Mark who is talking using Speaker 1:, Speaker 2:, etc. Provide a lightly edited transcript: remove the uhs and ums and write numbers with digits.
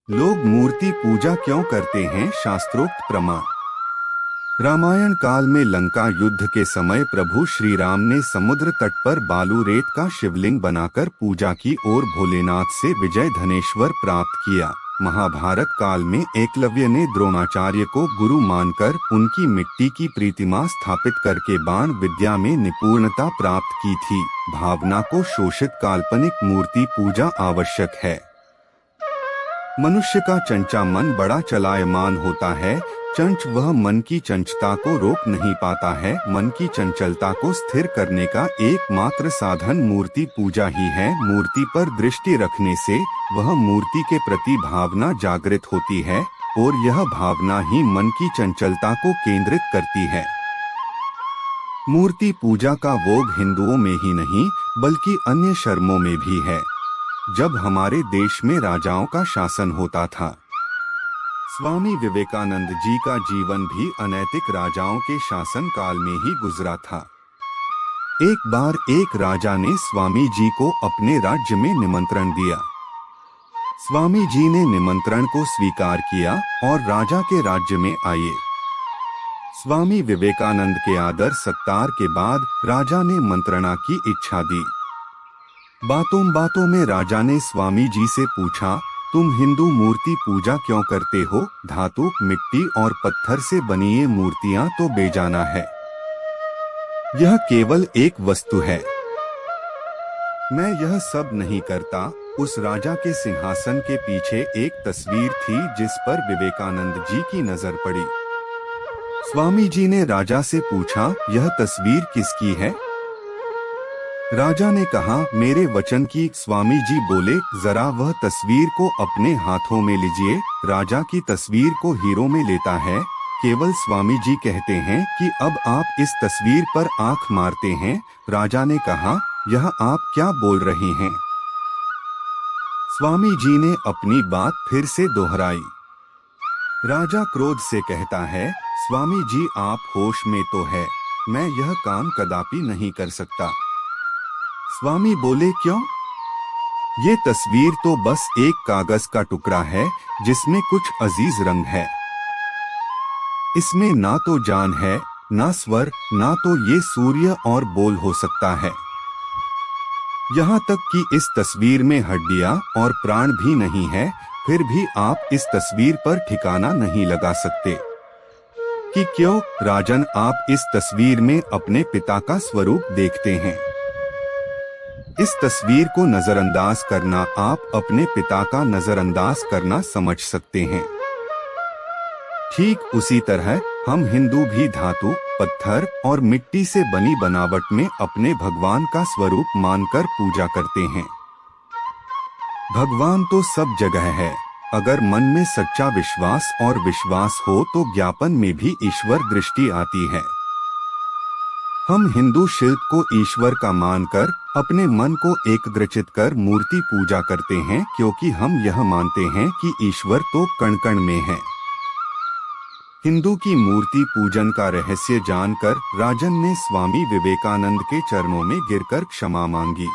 Speaker 1: लोग मूर्ति पूजा क्यों करते हैं? शास्त्रोक्त प्रमाण। रामायण काल में लंका युद्ध के समय प्रभु श्री राम ने समुद्र तट पर बालू रेत का शिवलिंग बनाकर पूजा की और भोलेनाथ से विजय धनेश्वर प्राप्त किया। महाभारत काल में एकलव्य ने द्रोणाचार्य को गुरु मानकर उनकी मिट्टी की प्रतिमा स्थापित करके बाण विद्या में निपुणता प्राप्त की थी। भावना को शोषित काल्पनिक मूर्ति पूजा आवश्यक है। मनुष्य का चंचा मन बड़ा चलायमान होता है। चंच वह मन की चंचलता को रोक नहीं पाता है। मन की चंचलता को स्थिर करने का एकमात्र साधन मूर्ति पूजा ही है। मूर्ति पर दृष्टि रखने से वह मूर्ति के प्रति भावना जागृत होती है और यह भावना ही मन की चंचलता को केंद्रित करती है। मूर्ति पूजा का भोग हिंदुओं में ही नहीं बल्कि अन्य धर्मों में भी है। जब हमारे देश में राजाओं का शासन होता था, स्वामी विवेकानंद जी का जीवन भी अनैतिक राजाओं के शासन काल में ही गुजरा था। एक बार एक राजा ने स्वामी जी को अपने राज्य में निमंत्रण दिया। स्वामी जी ने निमंत्रण को स्वीकार किया और राजा के राज्य में आए। स्वामी विवेकानंद के आदर सत्कार के बाद राजा ने मंत्रणा की इच्छा दी। बातों बातों में राजा ने स्वामी जी से पूछा, तुम हिंदू मूर्ति पूजा क्यों करते हो? धातु, मिट्टी और पत्थर से बनी ये मूर्तियां तो बेजाना है। यह केवल एक वस्तु है। मैं यह सब नहीं करता। उस राजा के सिंहासन के पीछे एक तस्वीर थी जिस पर विवेकानंद जी की नजर पड़ी। स्वामी जी ने राजा से पूछा, यह तस्वीर किसकी है? राजा ने कहा, मेरे वचन की। स्वामी जी बोले, जरा वह तस्वीर को अपने हाथों में लीजिए। राजा की तस्वीर को हीरों में लेता है। केवल स्वामी जी कहते हैं कि अब आप इस तस्वीर पर आंख मारते हैं। राजा ने कहा, यह आप क्या बोल रहे हैं? स्वामी जी ने अपनी बात फिर से दोहराई। राजा क्रोध से कहता है, स्वामी जी आप होश में तो है, मैं यह काम कदापि नहीं कर सकता। स्वामी बोले, क्यों? ये तस्वीर तो बस एक कागज का टुकड़ा है जिसमें कुछ अजीज रंग है। इसमें ना तो जान है, ना स्वर, ना तो ये सूर्य और बोल हो सकता है। यहाँ तक कि इस तस्वीर में हड्डियां और प्राण भी नहीं है। फिर भी आप इस तस्वीर पर ठिकाना नहीं लगा सकते कि क्यों? राजन, आप इस तस्वीर में अपने पिता का स्वरूप देखते हैं। इस तस्वीर को नजरअंदाज करना आप अपने पिता का नजरअंदाज करना समझ सकते हैं। ठीक उसी तरह हम हिंदू भी धातु, पत्थर और मिट्टी से बनी बनावट में अपने भगवान का स्वरूप मानकर पूजा करते हैं। भगवान तो सब जगह है। अगर मन में सच्चा विश्वास और विश्वास हो तो ज्ञापन में भी ईश्वर दृष्टि आती है। हम हिंदू शिल्प को ईश्वर का मानकर अपने मन को एकग्रचित कर मूर्ति पूजा करते हैं, क्योंकि हम यह मानते हैं कि ईश्वर तो कण कण में है। हिंदू की मूर्ति पूजन का रहस्य जानकर राजन ने स्वामी विवेकानंद के चरणों में गिरकर क्षमा मांगी।